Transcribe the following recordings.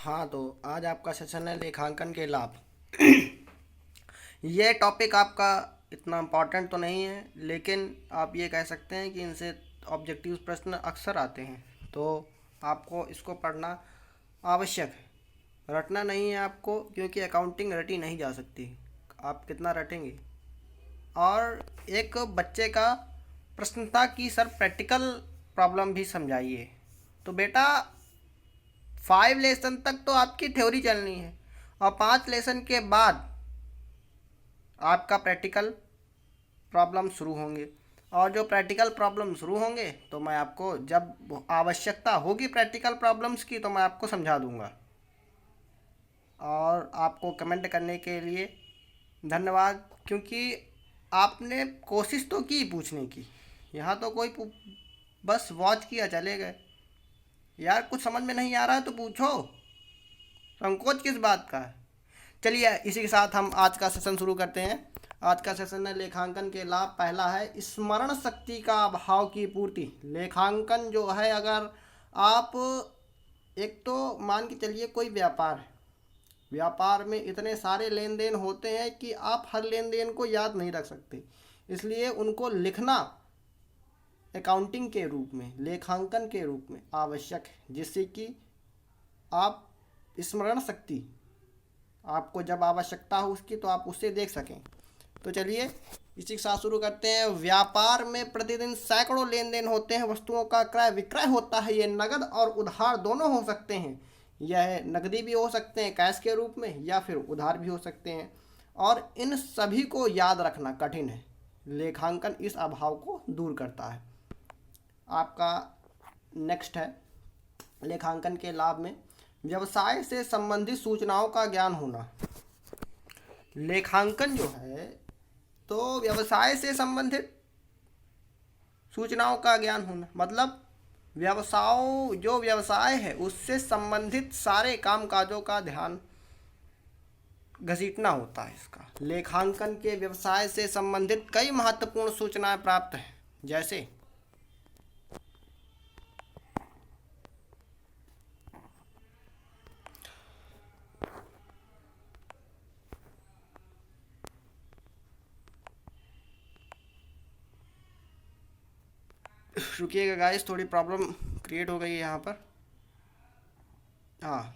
हाँ, तो आज आपका सेशन है लेखांकन के लाभ। ये टॉपिक आपका इतना इम्पोर्टेंट तो नहीं है, लेकिन आप ये कह सकते हैं कि इनसे ऑब्जेक्टिव प्रश्न अक्सर आते हैं। तो आपको इसको पढ़ना आवश्यक है। रटना नहीं है आपको, क्योंकि अकाउंटिंग रटी नहीं जा सकती। आप कितना रटेंगे। और एक बच्चे का प्रश्न था कि सर प्रैक्टिकल प्रॉब्लम भी समझाइए। तो बेटा 5 लेसन तक तो आपकी थ्योरी चलनी है, और 5 लेसन के बाद आपका प्रैक्टिकल प्रॉब्लम शुरू होंगे। और जो प्रैक्टिकल प्रॉब्लम शुरू होंगे तो मैं आपको जब आवश्यकता होगी प्रैक्टिकल प्रॉब्लम्स की तो मैं आपको समझा दूंगा। और आपको कमेंट करने के लिए धन्यवाद, क्योंकि आपने कोशिश तो की पूछने की। यहाँ तो कोई बस वॉच किया चले गए। यार कुछ समझ में नहीं आ रहा है तो पूछो, संकोच किस बात का है। चलिए इसी के साथ हम आज का सेशन शुरू करते हैं। आज का सेशन है लेखांकन के लाभ। पहला है स्मरण शक्ति का अभाव की पूर्ति। लेखांकन जो है, अगर आप एक तो मान के चलिए कोई व्यापार है, व्यापार में इतने सारे लेन देन होते हैं कि आप हर लेन देन को याद नहीं रख सकते, इसलिए उनको लिखना अकाउंटिंग के रूप में, लेखांकन के रूप में आवश्यक है, जिससे कि आप स्मरण शक्ति, आपको जब आवश्यकता हो उसकी तो आप उससे देख सकें। तो चलिए इसी के साथ शुरू करते हैं। व्यापार में प्रतिदिन सैकड़ों लेन देन होते हैं, वस्तुओं का क्रय विक्रय होता है। ये नगद और उधार दोनों हो सकते हैं। यह नकदी भी हो सकते हैं कैश के रूप में, या फिर उधार भी हो सकते हैं, और इन सभी को याद रखना कठिन है। लेखांकन इस अभाव को दूर करता है। आपका नेक्स्ट है लेखांकन के लाभ में व्यवसाय से संबंधित सूचनाओं का ज्ञान होना। लेखांकन जो है तो व्यवसाय से संबंधित सूचनाओं का ज्ञान होना, मतलब व्यवसाय है उससे संबंधित सारे काम काजों का ध्यान घसीटना होता है। इसका लेखांकन के व्यवसाय से संबंधित कई महत्वपूर्ण सूचनाएं प्राप्त हैं, जैसे रुकिएगा गाइस, थोड़ी प्रॉब्लम क्रिएट हो गई है यहाँ पर। हाँ,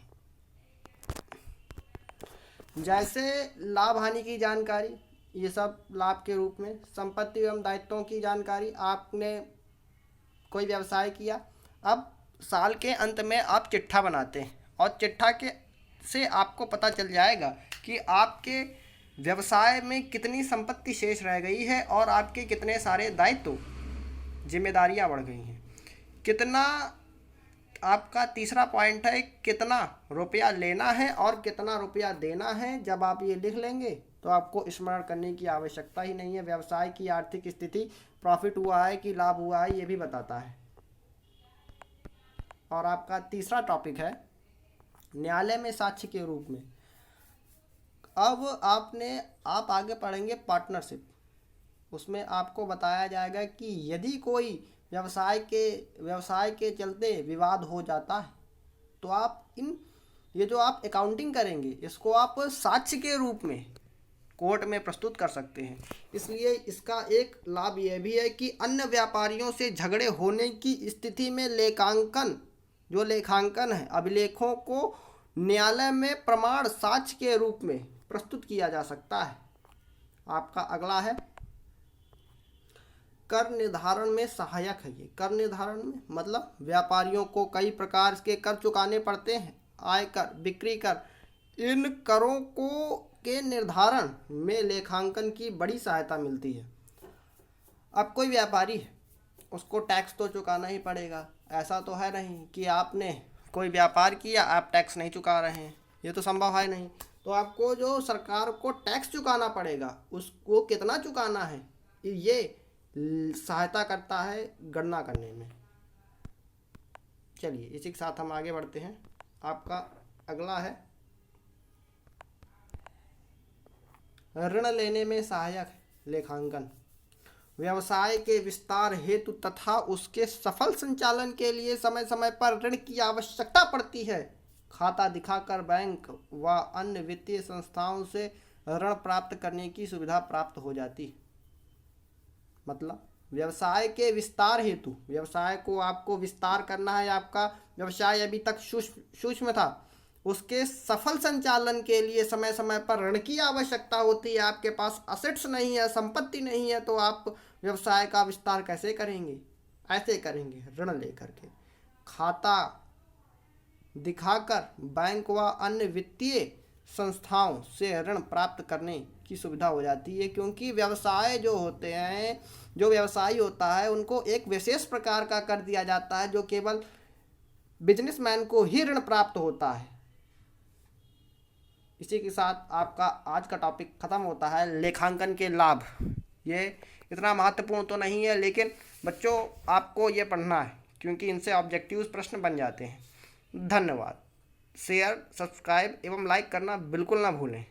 जैसे लाभ हानि की जानकारी, ये सब लाभ के रूप में। संपत्ति एवं दायित्वों की जानकारी, आपने कोई व्यवसाय किया, अब साल के अंत में आप चिट्ठा बनाते हैं, और चिट्ठा के से आपको पता चल जाएगा कि आपके व्यवसाय में कितनी संपत्ति शेष रह गई है, और आपके कितने सारे दायित्व, जिम्मेदारियां बढ़ गई हैं, कितना। आपका तीसरा पॉइंट है कितना रुपया लेना है और कितना रुपया देना है। जब आप ये लिख लेंगे तो आपको स्मरण करने की आवश्यकता ही नहीं है। व्यवसाय की आर्थिक स्थिति, प्रॉफिट हुआ है कि लाभ हुआ है, ये भी बताता है। और आपका तीसरा टॉपिक है न्यायालय में साक्ष्य के रूप में। अब आप आगे पढ़ेंगे पार्टनरशिप, उसमें आपको बताया जाएगा कि यदि कोई व्यवसाय के चलते विवाद हो जाता है तो आप ये जो आप अकाउंटिंग करेंगे इसको आप साक्ष्य के रूप में कोर्ट में प्रस्तुत कर सकते हैं। इसलिए इसका एक लाभ यह भी है कि अन्य व्यापारियों से झगड़े होने की स्थिति में लेखांकन है, अभिलेखों को न्यायालय में प्रमाण साक्ष्य के रूप में प्रस्तुत किया जा सकता है। आपका अगला है कर निर्धारण में सहायक है। ये कर निर्धारण में मतलब व्यापारियों को कई प्रकार के कर चुकाने पड़ते हैं, आयकर, बिक्री कर। इन करों को के निर्धारण में लेखांकन की बड़ी सहायता मिलती है। अब कोई व्यापारी है, उसको टैक्स तो चुकाना ही पड़ेगा। ऐसा तो है नहीं कि आपने कोई व्यापार किया आप टैक्स नहीं चुका रहे हैं, ये तो संभव है नहीं। तो आपको जो सरकार को टैक्स चुकाना पड़ेगा उसको कितना चुकाना है, ये सहायता करता है गणना करने में। चलिए इसी के साथ हम आगे बढ़ते हैं। आपका अगला है ऋण लेने में सहायक लेखांकन। व्यवसाय के विस्तार हेतु तथा उसके सफल संचालन के लिए समय समय पर ऋण की आवश्यकता पड़ती है। खाता दिखाकर बैंक व अन्य वित्तीय संस्थाओं से ऋण प्राप्त करने की सुविधा प्राप्त हो जाती। मतलब व्यवसाय के विस्तार हेतु, व्यवसाय को आपको विस्तार करना है, आपका व्यवसाय अभी तक सूक्ष्म था, उसके सफल संचालन के लिए समय समय पर ऋण की आवश्यकता होती है। आपके पास असेट्स नहीं है, संपत्ति नहीं है, तो आप व्यवसाय का विस्तार कैसे करेंगे? ऐसे करेंगे, ऋण लेकर के। खाता दिखाकर बैंक व अन्य वित्तीय संस्थाओं से ऋण प्राप्त करने की सुविधा हो जाती है, क्योंकि व्यवसाय जो होते हैं, जो व्यवसायी होता है, उनको एक विशेष प्रकार का कर दिया जाता है जो केवल बिजनेसमैन को ही ऋण प्राप्त होता है। इसी के साथ आपका आज का टॉपिक खत्म होता है, लेखांकन के लाभ। ये इतना महत्वपूर्ण तो नहीं है, लेकिन बच्चों आपको ये पढ़ना है, क्योंकि इनसे ऑब्जेक्टिव प्रश्न बन जाते हैं। धन्यवाद। शेयर, सब्सक्राइब एवं लाइक करना बिल्कुल ना भूलें।